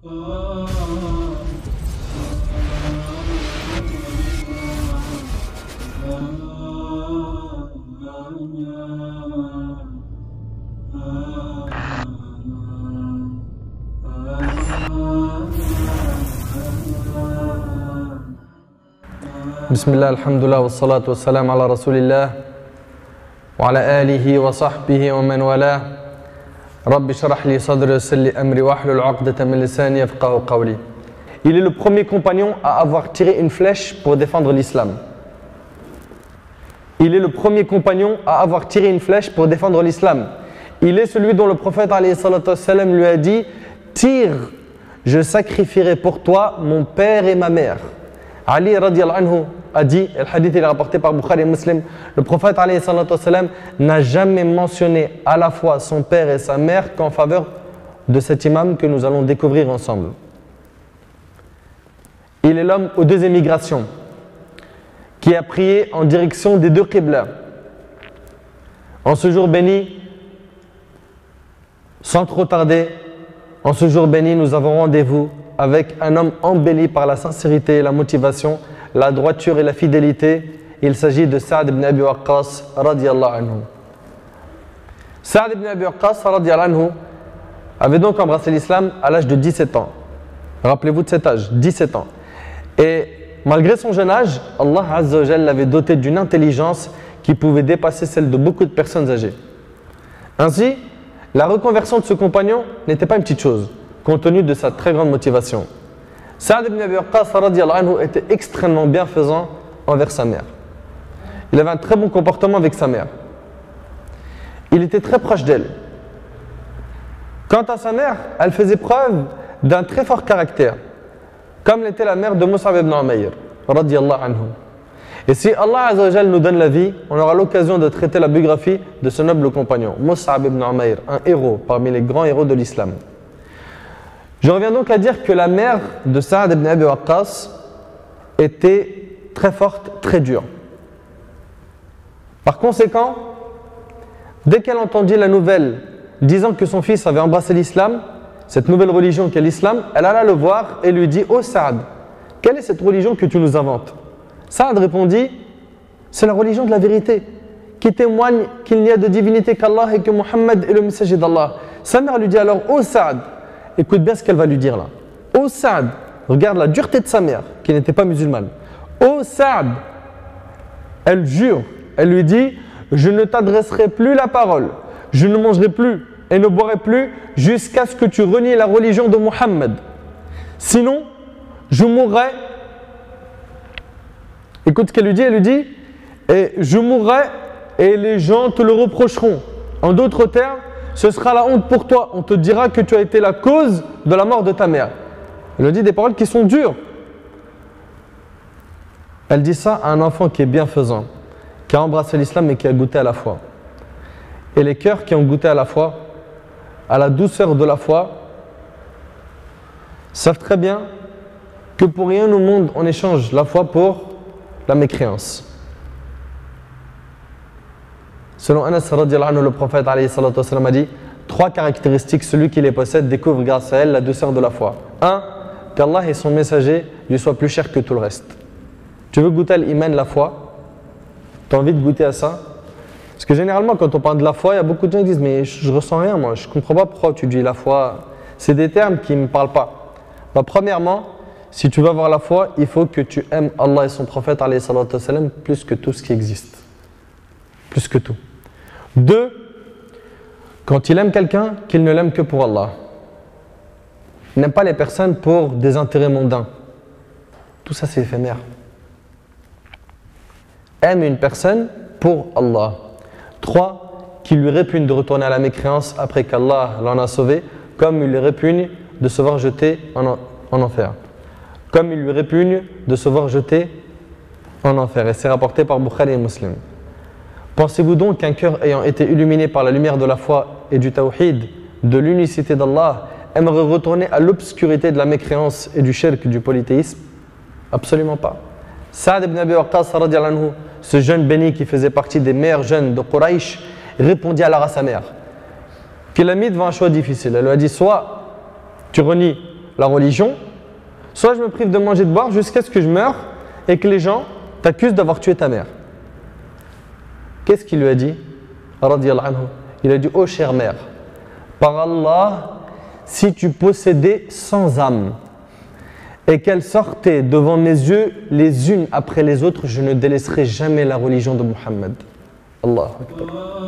Bismillah, alhamdulillah, wa salatu wa salam ala rasulillah wa ala alihi wa sahbihi wa man wala. Rabbi shrah li sadri wa yassir li amri wa hlul 'uqdatan min lisani yafqahu qawli. Il est le premier compagnon à avoir tiré une flèche pour défendre l'islam. Il est le premier compagnon à avoir tiré une flèche pour défendre l'islam. Il est celui dont le prophète alayhi salatu wa salam lui a dit: tire, je sacrifierai pour toi mon père et ma mère. Ali radiallahu anhu a dit, et le hadith est rapporté par Bukhari et Muslim, le prophète alayhi salatu wa salam n'a jamais mentionné à la fois son père et sa mère qu'en faveur de cet imam que nous allons découvrir ensemble. Il est l'homme aux deux émigrations qui a prié en direction des deux qibla. En ce jour béni, sans trop tarder, en ce jour béni, nous avons rendez-vous avec un homme embelli par la sincérité et la motivation, la droiture et la fidélité. Il s'agit de Sa'd ibn Abi Waqqas radiyallahu anhu. Sa'd ibn Abi Waqqas radiyallahu anhu avait donc embrassé l'islam à l'âge de 17 ans. Rappelez-vous de cet âge, 17 ans. Et malgré son jeune âge, Allah Azza wa Jalla l'avait doté d'une intelligence qui pouvait dépasser celle de beaucoup de personnes âgées. Ainsi, la reconversion de ce compagnon n'était pas une petite chose, compte tenu de sa très grande motivation. Sa'd ibn Abi Waqqas radiyallahu anhu était extrêmement bienfaisant envers sa mère. Il avait un très bon comportement avec sa mère. Il était très proche d'elle. Quant à sa mère, elle faisait preuve d'un très fort caractère, comme l'était la mère de Mus'ab ibn Umayr radiyallahu anhu. Et si Allah Azza wa Jalla nous donne la vie, on aura l'occasion de traiter la biographie de ce noble compagnon, Mus'ab ibn Umayr, un héros parmi les grands héros de l'islam. Je reviens donc à dire que la mère de Sa'd ibn Abi Waqqas était très forte, très dure. Par conséquent, dès qu'elle entendit la nouvelle disant que son fils avait embrassé l'islam, cette nouvelle religion qu'est l'islam, elle alla le voir et lui dit: « Oh Sa'd, quelle est cette religion que tu nous inventes ?» Sa'd répondit: « C'est la religion de la vérité, qui témoigne qu'il n'y a de divinité qu'Allah et que Muhammad est le messager d'Allah. » Sa mère lui dit alors: « Oh Sa'd, écoute bien ce qu'elle va lui dire là. Oh Sa'd, regarde la dureté de sa mère, qui n'était pas musulmane. Oh Sa'd, elle jure, elle lui dit: je ne t'adresserai plus la parole, je ne mangerai plus et ne boirai plus jusqu'à ce que tu renies la religion de Muhammad. Sinon, je mourrai. Écoute ce qu'elle lui dit, elle lui dit: et je mourrai et les gens te le reprocheront. En d'autres termes, ce sera la honte pour toi. On te dira que tu as été la cause de la mort de ta mère. » Elle lui dit des paroles qui sont dures. Elle dit ça à un enfant qui est bienfaisant, qui a embrassé l'islam et qui a goûté à la foi. Et les cœurs qui ont goûté à la foi, à la douceur de la foi, savent très bien que pour rien au monde on échange la foi pour la mécréance. Selon Anas radiallahu anhu, le prophète alayhi salatu wa sallam a dit: trois caractéristiques, celui qui les possède découvre grâce à elle la douceur de la foi. 1. Qu'Allah et son messager lui soient plus chers que tout le reste. Tu veux goûter à l'iman, la foi? Tu as envie de goûter à ça? Parce que généralement quand on parle de la foi, il y a beaucoup de gens qui disent: mais je ressens rien moi, je ne comprends pas pourquoi tu dis la foi. C'est des termes qui ne me parlent pas. Bah, premièrement, si tu veux avoir la foi, il faut que tu aimes Allah et son prophète alayhi salatu wa sallam plus que tout ce qui existe. Plus que tout. 2. Quand il aime quelqu'un, qu'il ne l'aime que pour Allah. Il n'aime pas les personnes pour des intérêts mondains. Tout ça c'est éphémère. Aime une personne pour Allah. 3. Qu'il lui répugne de retourner à la mécréance après qu'Allah l'en a sauvé, comme il lui répugne de se voir jeter en enfer. Comme il lui répugne de se voir jeter en enfer. Et c'est rapporté par Bukhari et Muslim. Pensez-vous donc qu'un cœur ayant été illuminé par la lumière de la foi et du tawhid, de l'unicité d'Allah, aimerait retourner à l'obscurité de la mécréance et du shirk, du polythéisme? Absolument pas. Sa'd ibn Abi Waqqas radiyallahu anhu, ce jeune béni qui faisait partie des meilleurs jeunes de Quraysh, répondit alors à sa mère qu'il a mis devant un choix difficile. Elle lui a dit: soit tu renies la religion, soit je me prive de manger et de boire jusqu'à ce que je meure et que les gens t'accusent d'avoir tué ta mère. Qu'est-ce qu'il lui a dit? Radiyallahu anhu. Il a dit, ô chère mère, par Allah, si tu possédais 100 âmes et qu'elles sortaient devant mes yeux les unes après les autres, je ne délaisserai jamais la religion de Muhammad. Allahu Akbar.